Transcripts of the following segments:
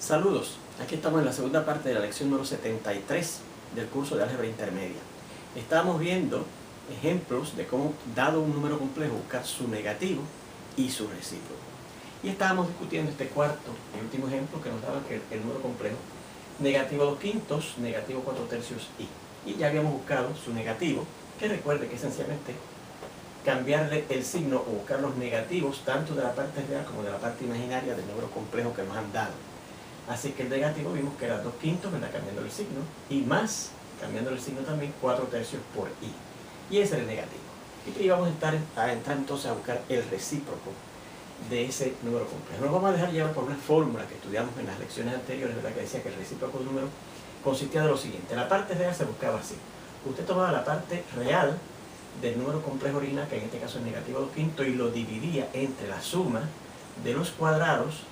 Saludos, aquí estamos en la segunda parte de la lección número 73 del curso de álgebra intermedia. Estábamos viendo ejemplos de cómo, dado un número complejo, buscar su negativo y su recíproco. Y estábamos discutiendo este cuarto y último ejemplo que nos daba que el número complejo, negativo 2/5, negativo 4/3 y ya habíamos buscado su negativo, que recuerde que esencialmente cambiarle el signo o buscar los negativos tanto de la parte real como de la parte imaginaria del número complejo que nos han dado. Así que el negativo vimos que era 2/5, ¿verdad? Cambiando el signo, y más, cambiando el signo también, 4/3 por i. Y ese era el negativo. Y íbamos a entrar entonces a buscar el recíproco de ese número complejo. Nos vamos a dejar llevar por una fórmula que estudiamos en las lecciones anteriores, ¿verdad? Que decía que el recíproco de un número consistía de lo siguiente. La parte real se buscaba así. Usted tomaba la parte real del número complejo original, que en este caso es negativo 2/5, y lo dividía entre la suma de los cuadrados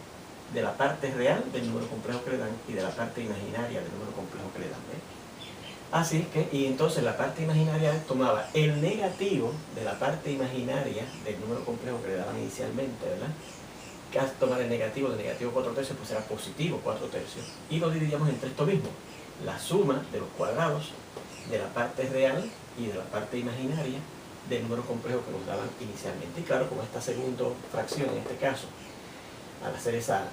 de la parte real del número complejo que le dan y de la parte imaginaria del número complejo que le dan, ¿ves? Así que, y entonces la parte imaginaria tomaba el negativo de la parte imaginaria del número complejo que le daban inicialmente, ¿verdad? Que al tomar el negativo de negativo 4/3, pues era positivo 4/3, y lo dividíamos entre esto mismo, la suma de los cuadrados de la parte real y de la parte imaginaria del número complejo que nos daban inicialmente. Y claro, como esta segunda fracción en este caso, al hacer al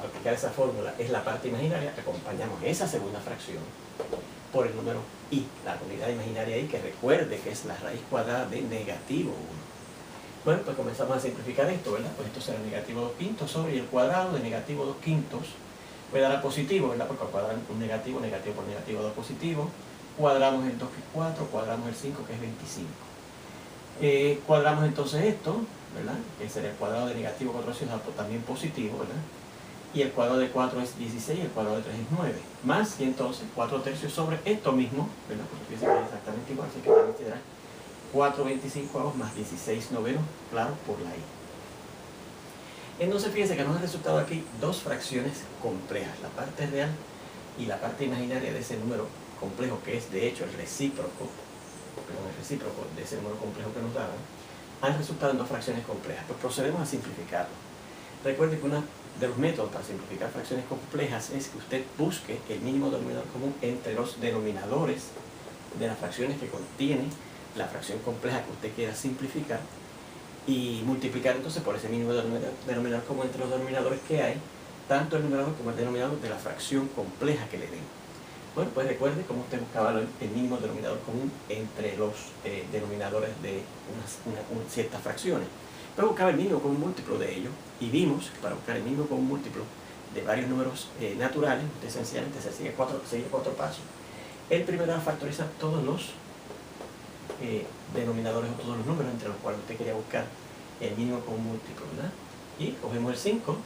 aplicar esa fórmula, es la parte imaginaria, acompañamos esa segunda fracción por el número i, la unidad imaginaria i, que recuerde que es la raíz cuadrada de negativo 1. Bueno, pues comenzamos a simplificar esto, ¿verdad? Pues esto será negativo 2/5 sobre el cuadrado de negativo 2/5, pues dará positivo, ¿verdad? Porque al cuadrar un negativo, negativo por negativo da positivo. Cuadramos el 2, que es 4, cuadramos el 5, que es 25. Cuadramos entonces esto, ¿verdad? Que será el cuadrado de negativo 4/3, también positivo, ¿verdad? Y el cuadrado de 4 es 16 y el cuadrado de 3 es 9. Más, y entonces 4/3 sobre esto mismo, ¿verdad? Porque fíjense que es exactamente igual, así que también será 4/25 más 16 novenos, claro, por la i. Entonces fíjense que nos ha resultado aquí dos fracciones complejas, la parte real y la parte imaginaria de ese número complejo, que es de hecho el recíproco de ese número complejo que nos daban, han resultado en dos fracciones complejas. Pues procedemos a simplificarlo. Recuerde que uno de los métodos para simplificar fracciones complejas es que usted busque el mínimo denominador común entre los denominadores de las fracciones que contiene la fracción compleja que usted quiera simplificar y multiplicar entonces por ese mínimo denominador común entre los denominadores que hay, tanto el numerador como el denominador de la fracción compleja que le den. Bueno, pues recuerde cómo usted buscaba el mínimo denominador común entre los denominadores de ciertas fracciones. Pero buscaba el mínimo común múltiplo de ellos, y vimos que para buscar el mínimo común múltiplo de varios números naturales, usted esencialmente se sigue cuatro pasos. El primero era factorizar todos los denominadores o todos los números entre los cuales usted quería buscar el mínimo común múltiplo, ¿verdad? Y cogemos el 5,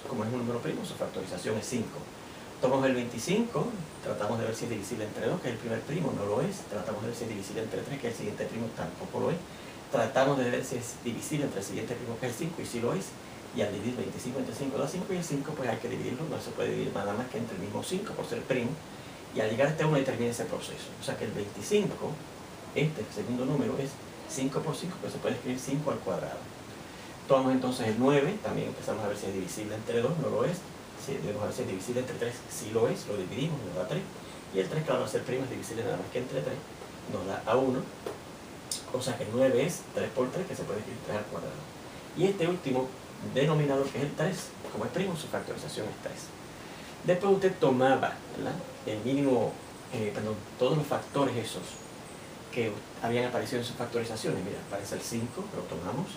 como es un número primo, su factorización es 5. Tomamos el 25, tratamos de ver si es divisible entre 2, que es el primer primo, no lo es. Tratamos de ver si es divisible entre 3, que es el siguiente primo, tampoco lo es. Tratamos de ver si es divisible entre el siguiente primo, que es el 5, y si lo es. Y al dividir 25 entre 5 da 5, y el 5 pues hay que dividirlo, no se puede dividir nada más que entre el mismo 5 por ser primo. Y al llegar a este 1 ahí termina ese proceso. O sea que el 25, este segundo número, es 5 por 5, pues se puede escribir 5 al cuadrado. Tomamos entonces el 9, también empezamos a ver si es divisible entre 2, no lo es. Si debemos ver si es divisible entre 3, si lo es, lo dividimos, nos da 3. Y el 3, claro, al ser primo es divisible nada más que entre 3, nos da a 1. O sea que el 9 es 3 por 3, que se puede escribir 3 al cuadrado. Y este último denominador, que es el 3, como es primo, su factorización es 3. Después usted tomaba, ¿verdad?, el mínimo, todos los factores esos que habían aparecido en sus factorizaciones. Mira, aparece el 5, lo tomamos.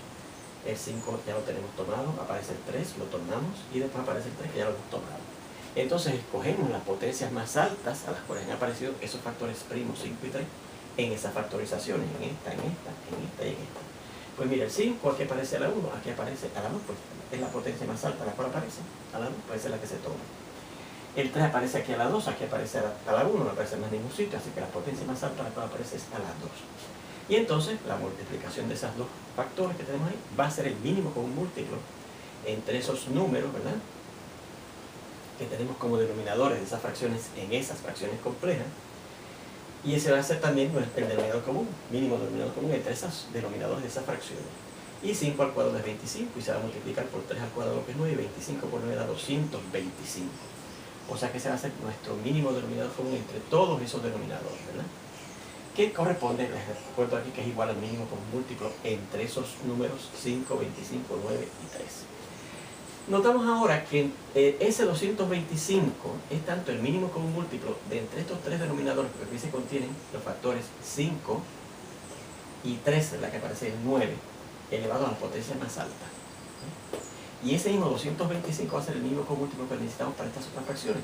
El 5 ya lo tenemos tomado, aparece el 3, lo tomamos, y después aparece el 3, que ya lo hemos tomado. Entonces escogemos las potencias más altas a las cuales han aparecido esos factores primos 5 y 3 en esas factorizaciones, en esta y en esta. Pues mira, el 5 aquí aparece a la 1, aquí aparece a la 2, pues es la potencia más alta a la cual aparece, a la 2, pues esa es la que se toma. El 3 aparece aquí a la 2, aquí aparece a la 1, no aparece más en ningún sitio, así que la potencia más alta a la cual aparece es a la 2. Y entonces la multiplicación de esos dos factores que tenemos ahí va a ser el mínimo común múltiplo entre esos números, ¿verdad?, que tenemos como denominadores de esas fracciones en esas fracciones complejas. Y ese va a ser también el denominador común, mínimo denominador común entre esos denominadores de esas fracciones. Y 5 al cuadrado es 25, y se va a multiplicar por 3 al cuadrado, que es 9, y 25 por 9 da 225. O sea que ese va a ser nuestro mínimo denominador común entre todos esos denominadores, ¿verdad? Que corresponde, les recuerdo aquí que es igual al mínimo común múltiplo entre esos números 5, 25, 9 y 3. Notamos ahora que ese 225 es tanto el mínimo común múltiplo de entre estos tres denominadores, porque aquí se contienen los factores 5 y 3, la que aparece el 9, elevado a la potencia más alta. Y ese mismo 225 va a ser el mínimo común múltiplo que necesitamos para estas otras fracciones,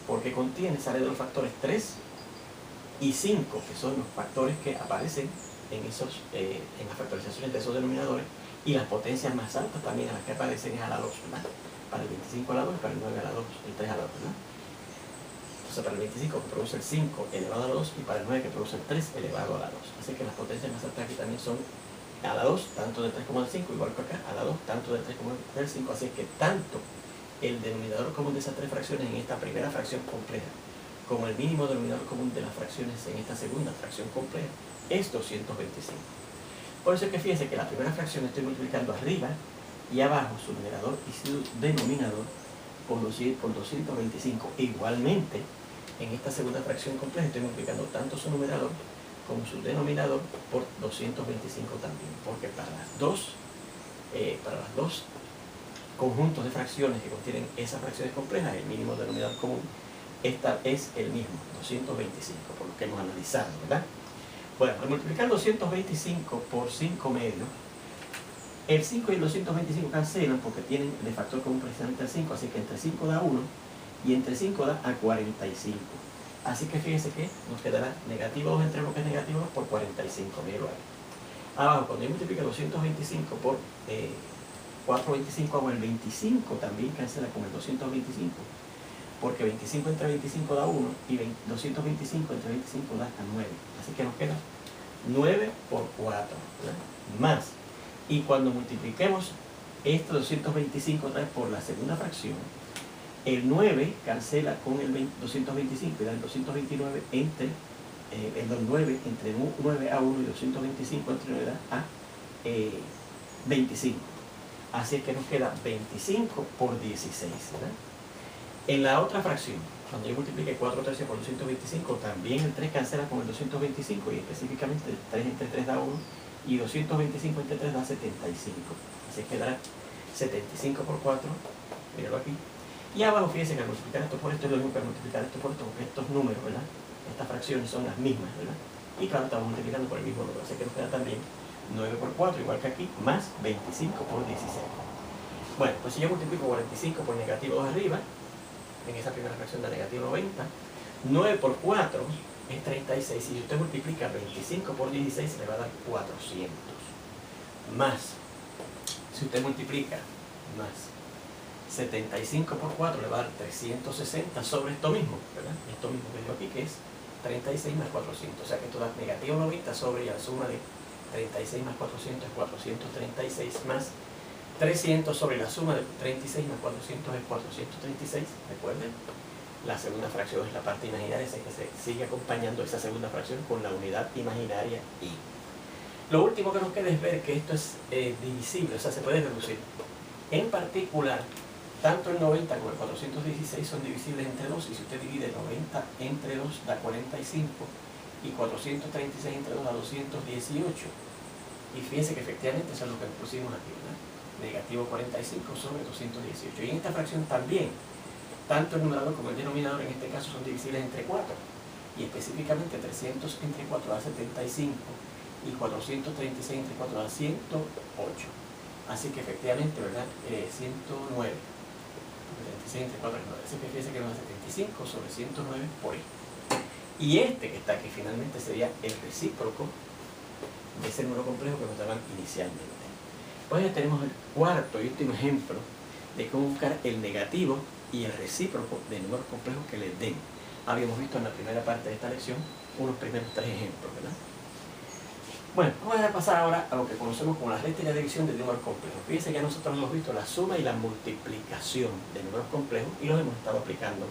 porque sale de los factores 3 y 5, que son los factores que aparecen en las factorizaciones de esos denominadores, y las potencias más altas también a las que aparecen es a la 2, ¿verdad? Para el 25 a la 2 y para el 9 a la 2, el 3 a la 2, ¿verdad? Entonces para el 25 que produce el 5 elevado a la 2 y para el 9 que produce el 3 elevado a la 2. Así que las potencias más altas aquí también son a la 2, tanto del 3 como del 5, igual que acá, a la 2, tanto del 3 como del 5. Así que tanto el denominador común de esas tres fracciones en esta primera fracción compleja, como el mínimo denominador común de las fracciones en esta segunda fracción compleja, es 225. Por eso es que fíjense que la primera fracción estoy multiplicando arriba y abajo su numerador y su denominador por 225. Igualmente, en esta segunda fracción compleja estoy multiplicando tanto su numerador como su denominador por 225 también, porque para los dos conjuntos de fracciones que contienen esas fracciones complejas, el mínimo denominador común, esta es el mismo, 225, por lo que hemos analizado, ¿verdad? Bueno, al multiplicar 225 por 5 medios, el 5 y el 225 cancelan porque tienen de factor común precisamente el 5, así que entre 5 da 1 y entre 5 da a 45. Así que fíjense que nos quedará negativo 2 entre bloques negativos por 45, míralo ahí. Abajo, cuando yo multiplico 225 por 425, hago el 25 también cancela con el 225, porque 25 entre 25 da 1 y 225 entre 25 da hasta 9. Así que nos queda 9 por 4, ¿verdad? Más. Y cuando multipliquemos este 225 otra vez por la segunda fracción, el 9 cancela con el 225 y da el 229 entre el 9 entre 9 a 1 y 225 entre 9 da a 25. Así es que nos queda 25 por 16, ¿verdad? En la otra fracción, cuando yo multiplique 4 tercios por 225, también el 3 cancela con el 225 y específicamente el 3 entre 3 da 1 y 225 entre 3 da 75. Así que dará 75 por 4, míralo aquí. Y abajo fíjense que al multiplicar esto por esto es lo mismo que al multiplicar esto por esto, porque estos números, ¿verdad? Estas fracciones son las mismas, ¿verdad? Y claro, estamos multiplicando por el mismo número, así que nos queda también 9 por 4, igual que aquí, más 25 por 16. Bueno, pues si yo multiplico 45 por negativo 2 arriba, en esa primera fracción da negativo 90, 9 por 4 es 36, y si usted multiplica 25 por 16 le va a dar 400. Más, si usted multiplica más 75 por 4 le va a dar 360 sobre esto mismo, ¿verdad? Esto mismo que yo aquí, que es 36 más 400, o sea que esto da negativo 90 sobre, y la suma de 36 más 400 es 436, más 300 sobre la suma de 36 más 400 es 436, recuerden, la segunda fracción es la parte imaginaria, así que se sigue acompañando esa segunda fracción con la unidad imaginaria y. Lo último que nos queda es ver que esto es divisible, o sea, se puede reducir. En particular, tanto el 90 como el 416 son divisibles entre 2, y si usted divide 90 entre 2 da 45, y 436 entre 2 da 218. Y fíjense que efectivamente eso es lo que pusimos aquí, ¿verdad? Negativo 45 sobre 218. Y en esta fracción también, tanto el numerador como el denominador en este caso son divisibles entre 4, y específicamente 300 entre 4 da 75 y 436 entre 4 da 108. Así que efectivamente, ¿verdad? 109. 36 entre 4 es 9. Así que fíjense que nos da 75 sobre 109 por I. Y este que está aquí finalmente sería el recíproco de ese número complejo que nos daban inicialmente. Pues ya tenemos el cuarto y último ejemplo de cómo buscar el negativo y el recíproco de números complejos que les den. Habíamos visto en la primera parte de esta lección unos primeros 3 ejemplos, ¿verdad? Bueno, vamos a pasar ahora a lo que conocemos como la resta y la división de números complejos. Fíjense que nosotros hemos visto la suma y la multiplicación de números complejos y los hemos estado aplicando,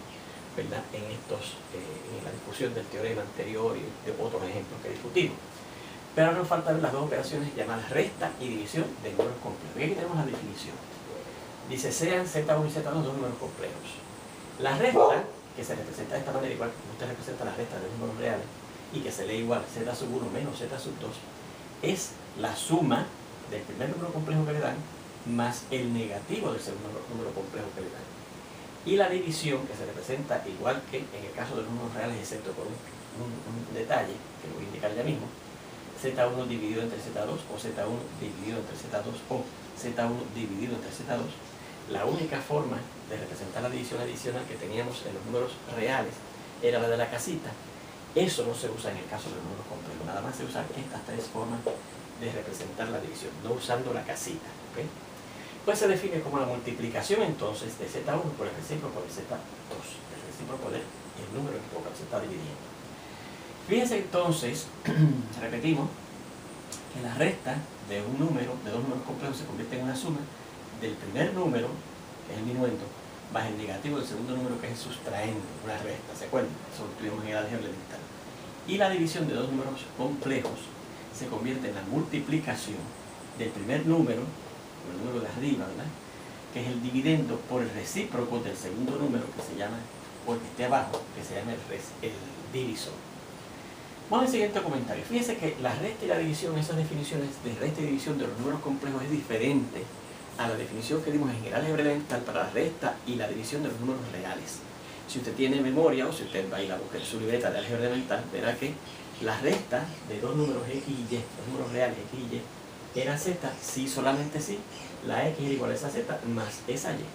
¿verdad? En la discusión del teorema anterior y de otros ejemplos que discutimos. Pero ahora nos falta ver las dos operaciones llamadas resta y división de números complejos. Y aquí tenemos la definición. Dice, sean Z1 y Z2 dos números complejos. La resta, que se representa de esta manera, igual como usted representa la resta de los números reales, y que se lee igual z sub 1 menos z sub 2, es la suma del primer número complejo que le dan más el negativo del segundo número complejo que le dan. Y la división, que se representa igual que en el caso de los números reales, excepto por un detalle, que lo voy a indicar ya mismo, z1 dividido entre z2, o z1 dividido entre z2, o z1 dividido entre z2, la única forma de representar la división adicional que teníamos en los números reales era la de la casita. Eso no se usa en el caso de los números complejos, nada más se usan estas tres formas de representar la división, no usando la casita. ¿Okay? Pues se define como la multiplicación entonces de z1 por el recíproco de z2, el recíproco del número en que se está dividiendo. Fíjense entonces, repetimos, que la resta de un número, de dos números complejos, se convierte en una suma del primer número, que es el minuendo, más el negativo del segundo número, que es el sustraendo, una resta, ¿se acuerdan? Eso lo tuvimos en el álgebra elemental. Y la división de dos números complejos se convierte en la multiplicación del primer número, el número de arriba, ¿verdad?, que es el dividendo por el recíproco del segundo número, que se llama, o el que esté abajo, que se llama el divisor. Vamos al siguiente comentario. Fíjense que la resta y la división, esas definiciones de resta y división de los números complejos, es diferente a la definición que dimos en el álgebra elemental para la resta y la división de los números reales. Si usted tiene memoria, o si usted va a ir a buscar su libreta de álgebra elemental, verá que la resta de dos números x y y, los números reales x y y, era z, si solamente si la x era igual a esa z más esa y.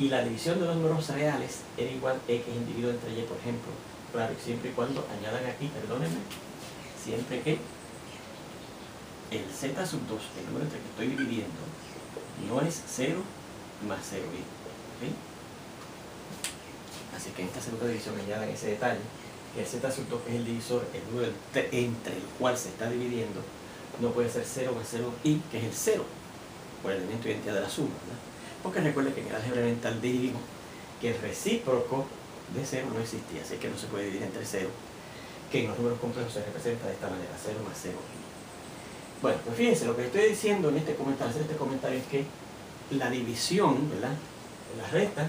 Y la división de los números reales era igual a x dividido entre y, por ejemplo. Claro, siempre y cuando añadan aquí, perdónenme, siempre que el z sub 2, el número entre que estoy dividiendo, no es 0 más 0 y. ¿Okay? Así que en esta segunda división añadan ese detalle, que el z sub 2, que es el divisor, el número entre el cual se está dividiendo, no puede ser 0 más 0 y, que es el 0, por el elemento de identidad de la suma, ¿verdad? Porque recuerde que en el álgebra elemental dijimos que el recíproco de 0 no existía, así que no se puede dividir entre 0, que en los números complejos se representa de esta manera, 0 más 0 y. Bueno, pues fíjense, lo que estoy diciendo en este comentario, es que la división, ¿verdad?, la resta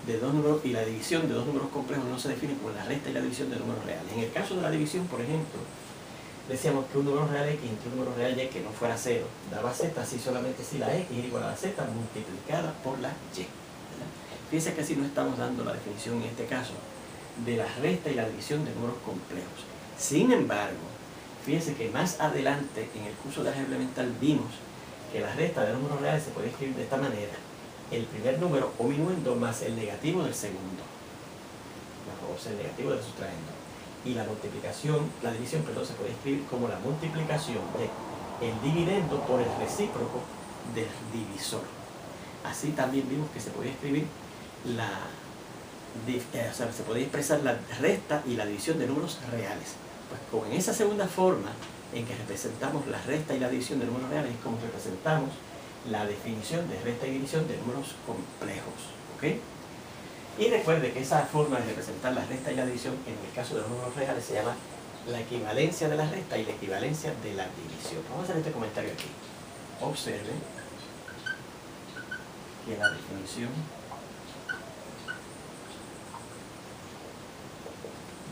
de dos números y la división de dos números complejos no se define como la resta y la división de números reales. En el caso de la división, por ejemplo, decíamos que un número real x entre un número real y que no fuera 0 daba z, si solamente si la x era igual a la z multiplicada por la y. Fíjense que así no estamos dando la definición en este caso de la resta y la división de números complejos. Sin embargo, fíjense que más adelante en el curso de álgebra elemental vimos que la resta de los números reales se puede escribir de esta manera: el primer número o minuendo más el negativo del segundo, o sea, el negativo del sustraendo. Y la multiplicación, la división, perdón, se puede escribir como la multiplicación de el dividendo por el recíproco del divisor. Así también vimos que se podía escribir se podía expresar la resta y la división de números reales. Pues como en esa segunda forma en que representamos la resta y la división de números reales, es como representamos la definición de resta y división de números complejos. ¿Okay? Y recuerde que esa forma de representar la resta y la división en el caso de los números reales se llama la equivalencia de la resta y la equivalencia de la división. Vamos a hacer este comentario aquí. Observen que la definición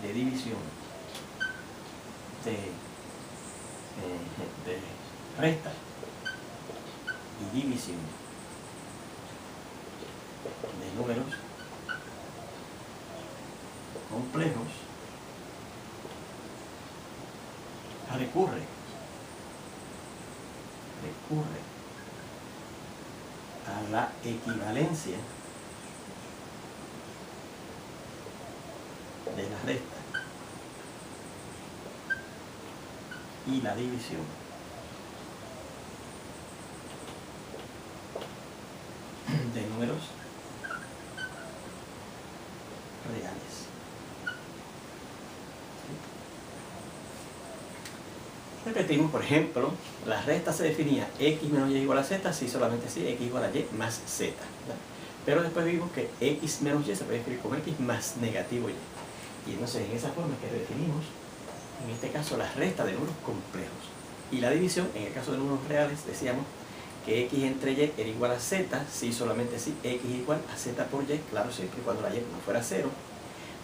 de división de resta y división de números complejos recurre a la equivalencia de la resta y la división de números reales. Repetimos, por ejemplo, la resta se definía x menos y igual a z, si solamente si x igual a y más z, ¿verdad? Pero después vimos que x menos y se puede escribir como x más negativo y. Y entonces en esa forma que definimos, en este caso, la resta de números complejos. Y la división, en el caso de números reales, decíamos que x entre y era igual a z, si solamente si x igual a z por y, claro, siempre y cuando la y no fuera 0.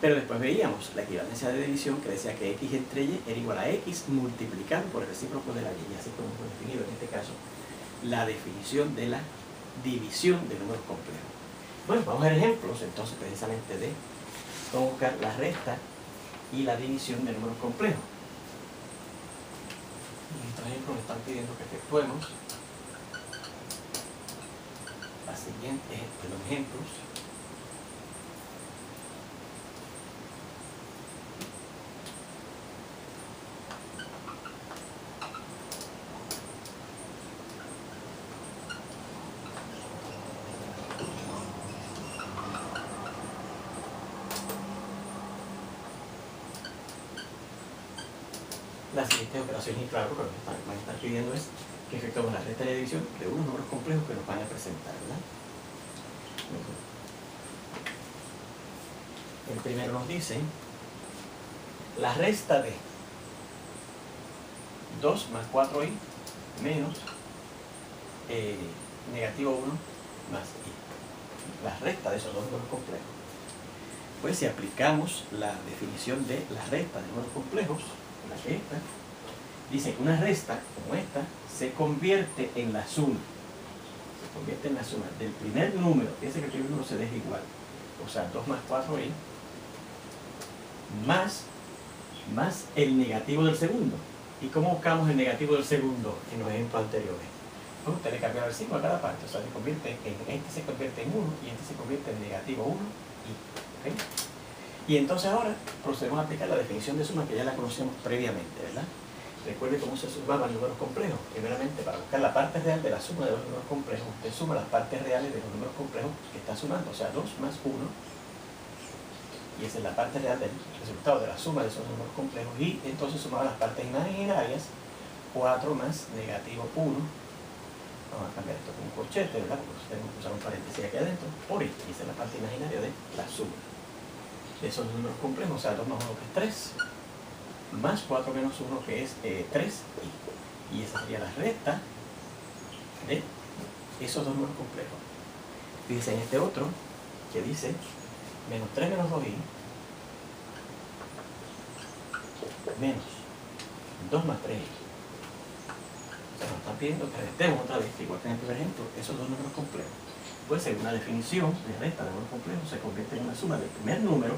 Pero después veíamos la equivalencia de división que decía que x entre y era igual a x multiplicado por el recíproco de la y, así como hemos definido en este caso la definición de la división de números complejos. Bueno, vamos a ver ejemplos entonces precisamente de cómo buscar la resta y la división de números complejos. En estos ejemplos me están pidiendo que efectuemos los siguientes ejemplos. La siguiente operación es claro, pero lo que me están pidiendo es que efectuemos la resta y la división de unos números complejos que nos van a presentar, ¿verdad? El primero nos dice la resta de 2 más 4i menos negativo 1 más i. La resta de esos dos números complejos. Pues si aplicamos la definición de la resta de números complejos, la que esta, dice que una resta como esta se convierte en la suma. Se convierte en la suma del primer número, fíjense que el primer número se deja igual, o sea, 2 más 4i, más el negativo del segundo. ¿Y cómo buscamos el negativo del segundo en los ejemplos anteriores? Pues usted le cambia el signo a cada parte, o sea, se convierte este se convierte en 1 y este se convierte en negativo 1 y, ¿okay? Y entonces ahora procedemos a aplicar la definición de suma que ya la conocemos previamente, ¿verdad? Recuerde cómo se sumaban números complejos. Primeramente, para buscar la parte real de la suma de los números complejos, usted suma las partes reales de los números complejos que está sumando, o sea, 2 más 1. Y esa es la parte real del resultado de la suma de esos números complejos. Y entonces sumaba las partes imaginarias, 4 más negativo 1. Vamos a cambiar esto con un corchete, ¿verdad? Porque tenemos que usar un paréntesis aquí adentro. Por y esa es la parte imaginaria de la suma de esos números complejos, o sea, 2 más 1 que es 3, más 4 menos 1 que es 3, y esa sería la resta de esos dos números complejos. Fíjense en este otro, que dice menos 3 menos 2i, menos 2 más 3i. O sea, nos están pidiendo que restemos otra vez, igual que en el primer ejemplo, esos dos números complejos. Pues según la definición de resta de números complejos se convierte en una suma del primer número,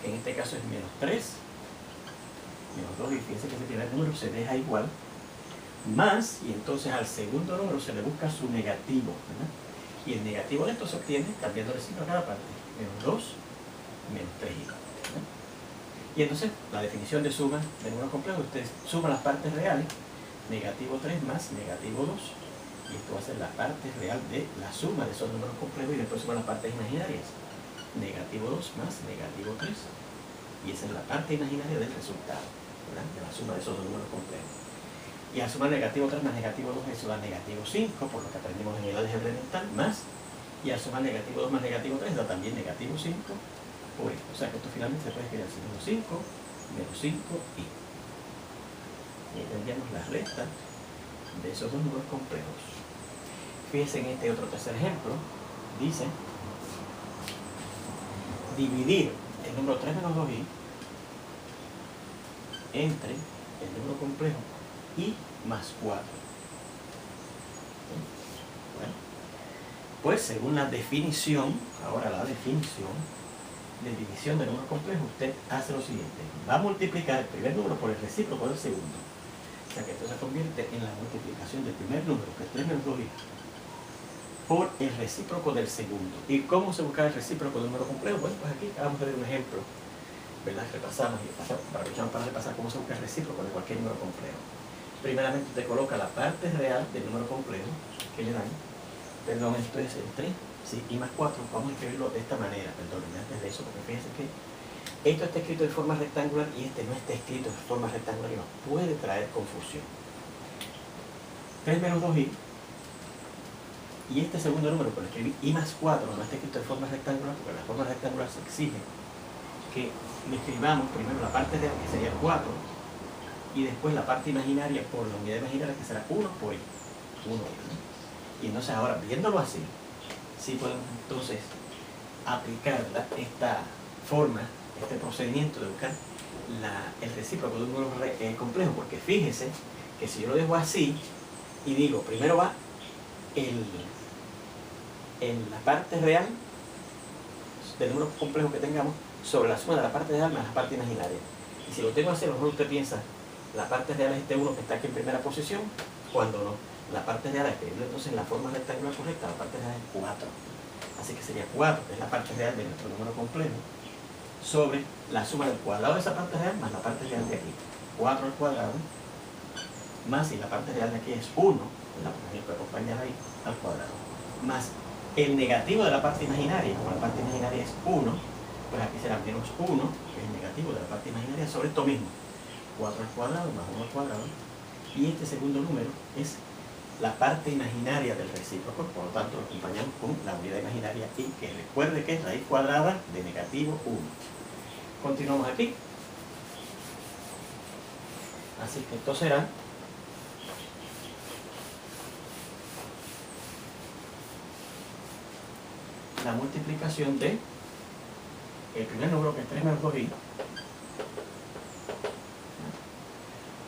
que en este caso es menos 3, menos 2, y fíjense que ese primer número se deja igual, más, y entonces al segundo número se le busca su negativo, ¿verdad? Y el negativo de esto se obtiene cambiando el signo a cada parte, menos 2, menos 3i, ¿verdad? Y entonces la definición de suma de números complejos, usted suma las partes reales, negativo 3 más negativo 2, y esto va a ser la parte real de la suma de esos números complejos, y después suma las partes imaginarias, negativo 2 más negativo 3, y esa es la parte imaginaria del resultado, ¿verdad? De la suma de esos dos números complejos. Y al sumar negativo 3 más negativo 2, eso da negativo 5, por lo que aprendimos en el álgebra elemental, más, y al sumar negativo 2 más negativo 3 da también negativo 5 por esto. O sea que esto finalmente se puede escribir así, menos 5, menos 5 y ahí tendríamos la resta de esos dos números complejos. Fíjense en este otro tercer ejemplo, dice dividir el número 3 menos 2i entre el número complejo i más 4. Bueno, pues según la definición, ahora la definición de división de números complejos, usted hace lo siguiente: va a multiplicar el primer número por el recíproco del segundo. O sea que esto se convierte en la multiplicación del primer número, que es 3 menos 2i, por el recíproco del segundo. ¿Y cómo se busca el recíproco del número complejo? Bueno, pues aquí vamos a ver un ejemplo, ¿verdad? Repasamos y aprovechamos para repasar cómo se busca el recíproco de cualquier número complejo. Primeramente usted coloca la parte real del número complejo que le dan. Perdón, esto es el 3, ¿sí? Y más 4, vamos a escribirlo de esta manera, perdón, antes de eso, porque fíjense que esto está escrito de forma rectangular y este no está escrito de forma rectangular y nos puede traer confusión. 3 menos 2i, y este segundo número, por escribir i más 4, no está escrito de forma rectangular, porque en la forma rectangular se exige que le escribamos primero la parte real, que sería 4, y después la parte imaginaria por la unidad imaginaria, que será 1 por i. 1i, ¿no? Y entonces ahora, viéndolo así, sí podemos entonces aplicar esta forma, este procedimiento de buscar el recíproco de un número complejo, porque fíjese que si yo lo dejo así y digo, primero va en la parte real del número complejo que tengamos sobre la suma de la parte real más la parte imaginaria. Y si lo tengo así, a lo mejor usted piensa, la parte real es este 1 que está aquí en primera posición, cuando no. La parte real, escribirlo entonces en la forma rectangular correcta, la parte real es 4. Así que sería 4, que es la parte real de nuestro número complejo, sobre la suma del cuadrado de esa parte real más la parte real de aquí. 4 al cuadrado, más, y la parte real de aquí es 1, la que acompañar ahí, al cuadrado, más el negativo de la parte imaginaria, como la parte imaginaria es 1, pues aquí será menos 1, que es el negativo de la parte imaginaria, sobre esto mismo, 4 al cuadrado más 1 al cuadrado, y este segundo número es la parte imaginaria del recíproco, por lo tanto lo acompañamos con la unidad imaginaria y que recuerde que es raíz cuadrada de negativo 1. Continuamos aquí. Así que esto será la multiplicación de el primer número, que es 3 menos 2i,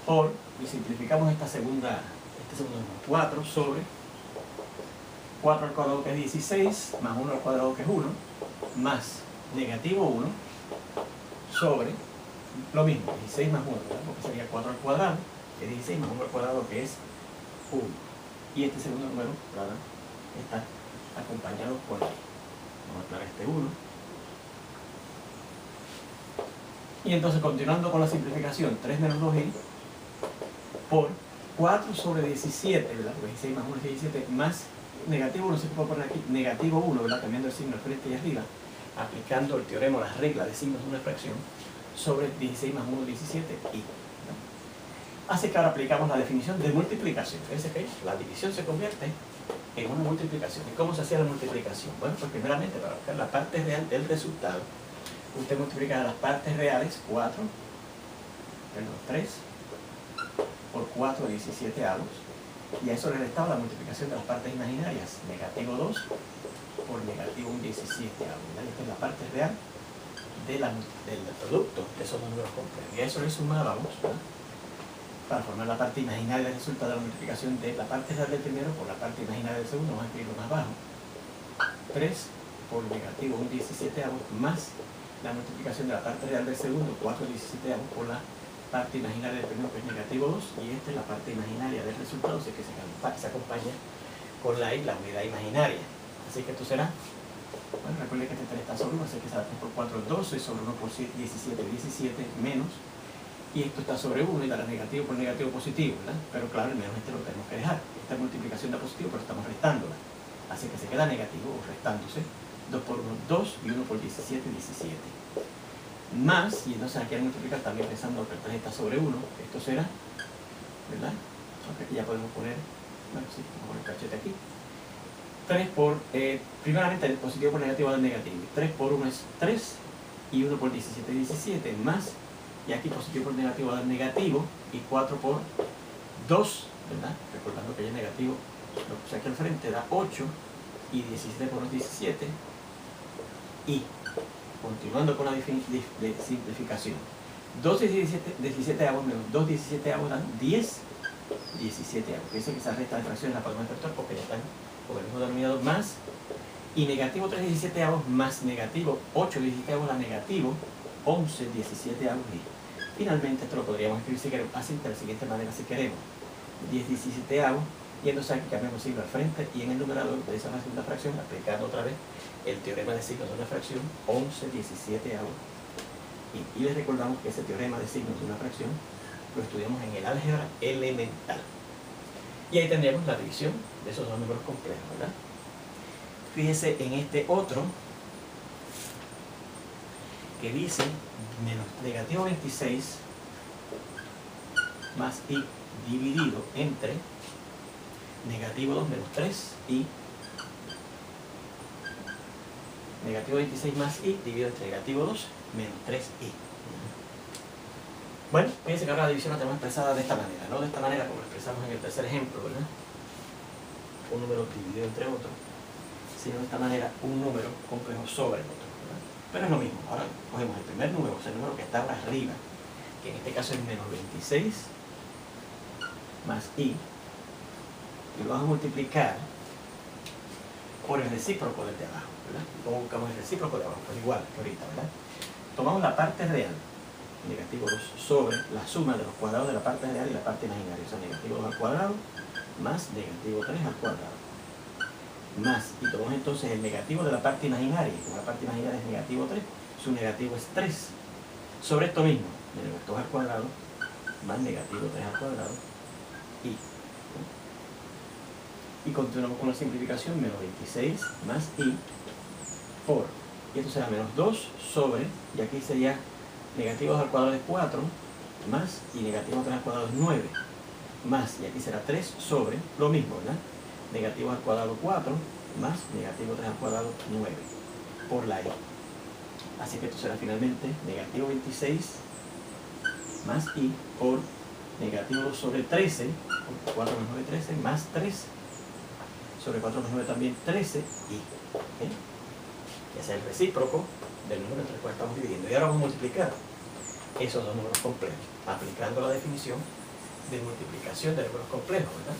por, y simplificamos este segundo número, 4 sobre 4 al cuadrado, que es 16, más 1 al cuadrado, que es 1, más negativo 1 sobre lo mismo, 16 más 1, ¿verdad? Porque sería 4 al cuadrado, que es 16, más 1 al cuadrado, que es 1. Y este segundo número, ¿verdad?, está acompañado por, vamos a aclarar este 1. Y entonces, continuando con la simplificación, 3 menos 2i por 4 sobre 17, ¿verdad? Porque 16 más 1 es 17, más negativo 1, se puede poner aquí, negativo 1, ¿verdad? Cambiando el signo al frente y arriba, aplicando el teorema o las reglas de signos de una fracción, sobre 16 más 1, 17i. Así que ahora aplicamos la definición de multiplicación. Fíjense que la división se convierte en una multiplicación. ¿Y cómo se hacía la multiplicación? Bueno, pues primeramente, para buscar la parte real del resultado, usted multiplica las partes reales, 3 por 4, 17 avos, y a eso le restaba la multiplicación de las partes imaginarias, negativo 2 por negativo 1, 17 avos. Esta es la parte real del producto de esos dos números complejos. Y a eso le sumábamos, ¿verdad?, para formar la parte imaginaria del resultado de la multiplicación de la parte real del primero por la parte imaginaria del segundo, vamos a escribirlo más abajo, 3 por negativo 1, 17 avos, más la multiplicación de la parte real del segundo, 4, 17 avos, por la parte imaginaria del primero, que es negativo 2, y esta es la parte imaginaria del resultado, así que se acompaña con la unidad imaginaria. Así que esto será, bueno, recuerden que este 3 está sobre 1, así que será 3 por 4, 12, sobre 1 por 7, 17, 17, menos, y esto está sobre 1, y dará negativo por negativo positivo, ¿verdad? Pero claro, el menos este lo tenemos que dejar. Esta multiplicación da positivo, pero estamos restándola. Así que se queda negativo, o restándose, 2 por 1, 2, y 1 por 17, 17. Más, y entonces aquí al multiplicar también pensando que el 3 está sobre 1, esto será, ¿verdad? Aunque aquí ya podemos poner, bueno, sí, vamos a poner el cachete aquí. 3 por, primeramente el positivo por negativo da negativo. 3 por 1 es 3, y 1 por 17, 17, más, y aquí positivo por negativo da negativo, y 4 por 2, ¿verdad? Recordando que ya negativo, lo puse aquí al frente, da 8, y 17 por 2, 17, y continuando con la simplificación, 2 17 avos menos 2 17 avos dan 10 17 avos. Fíjense que esa resta de fracciones la podemos efectuar porque ya están con el mismo denominador, más, y negativo 3 17 avos más negativo 8 17 avos da negativo 11 17 avos, y finalmente esto lo podríamos escribir si queremos, así de la siguiente manera si queremos, 10 17 avos, y entonces aquí cambiamos signo al frente, y en el numerador de esa segunda fracción, aplicando otra vez el teorema de signos de una fracción, 11 17 avos. Y les recordamos que ese teorema de signos de una fracción lo estudiamos en el álgebra elemental. Y ahí tendríamos la división de esos dos números complejos, ¿verdad? Fíjese en este otro, que dice menos negativo 26 más i dividido entre negativo 2 menos 3 y negativo 26 más i dividido entre negativo 2 menos 3i. Bueno, fíjense que ahora la división la tenemos expresada de esta manera, no de esta manera como la expresamos en el tercer ejemplo, ¿verdad? un número dividido entre otro, sino de esta manera un número complejo sobre el otro, ¿verdad? Pero es lo mismo. Ahora cogemos el primer número, o sea, el número que está arriba, que en este caso es menos 26 más i, y lo vamos a multiplicar por el recíproco del de abajo, ¿verdad? ¿Y cómo buscamos el recíproco de abajo? Pues igual que ahorita, ¿verdad? Tomamos la parte real, negativo 2, sobre la suma de los cuadrados de la parte real y la parte imaginaria, o sea, negativo 2 al cuadrado más negativo 3 al cuadrado. Más, y tomamos entonces el negativo de la parte imaginaria, y como la parte imaginaria es negativo 3, su negativo es 3. Sobre esto mismo, menos 2 al cuadrado más negativo 3 al cuadrado, y continuamos con la simplificación, menos 26 más i por, y esto será menos 2 sobre, y aquí sería negativo 2 al cuadrado es 4, más, y negativo 3 al cuadrado es 9, más, y aquí será 3 sobre, lo mismo, ¿verdad? Negativo al cuadrado 4, más, negativo 3 al cuadrado 9, por la i. Así que esto será finalmente negativo 26 más i por negativo 2 sobre 13, 4 más 9, 13, más 13. Sobre 4 más 9 también 13 y ese es el recíproco del número entre el cual estamos dividiendo. Y ahora vamos a multiplicar esos dos números complejos, aplicando la definición de multiplicación de números complejos, ¿verdad?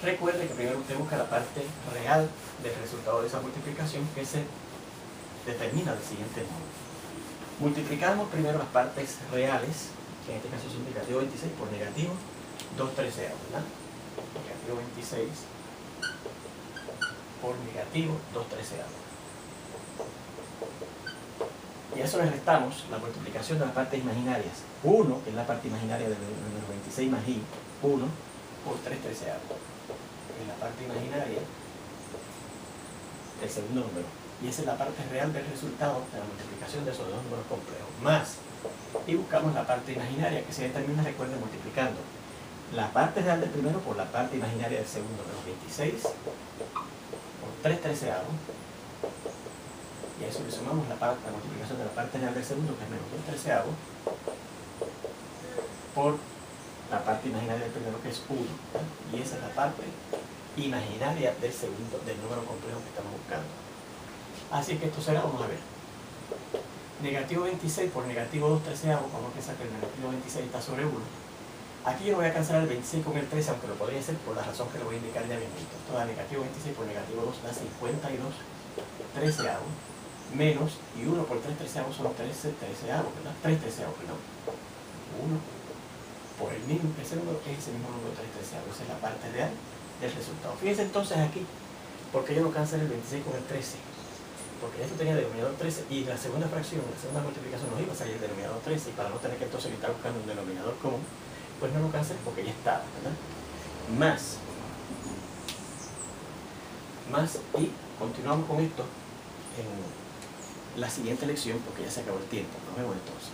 Recuerde que primero usted busca la parte real del resultado de esa multiplicación, que se determina del siguiente modo. Multiplicamos primero las partes reales, que en este caso son negativo 26 por negativo 2 treceavos, ¿verdad? Negativo 26 por negativo 2 treceavos. Y a eso le restamos la multiplicación de las partes imaginarias. 1, que es la parte imaginaria del número 26 más i, 1 por 3 treceavos. Es la parte imaginaria del segundo número. Y esa es la parte real del resultado de la multiplicación de esos dos números complejos. Más, y buscamos la parte imaginaria, que se determina, recuerden, multiplicando la parte real del primero por la parte imaginaria del segundo, menos 26 por 3 treceavos, y a eso le sumamos la multiplicación de la parte real del segundo, que es menos 2 treceavos, por la parte imaginaria del primero, que es 1, ¿verdad? Y esa es la parte imaginaria del segundo, del número complejo que estamos buscando. Así que esto será, vamos a ver, negativo 26 por negativo 2 treceavos, vamos a pensar que el negativo 26 está sobre 1. Aquí yo no voy a cancelar el 26 con el 13, aunque lo podría hacer por la razón que le voy a indicar ya bien visto. Esto da negativo 26 por negativo 2 da 52 treceavos, menos, y 1 por 3 treceavos son 13 treceavos, ¿verdad? 3 treceavos, perdón. 1 por el mismo, ese número es ese mismo número 3 treceavos, esa es la parte real del resultado. Fíjense entonces aquí, porque yo no cancelo el 26 con el 13. Porque esto tenía denominador 13 y la segunda fracción, la segunda multiplicación nos iba a salir el denominador 13, y para no tener que entonces estar buscando un denominador común, pues no lo canceles porque ya estaba, ¿verdad? Más, y continuamos con esto en la siguiente lección porque ya se acabó el tiempo. Nos vemos entonces.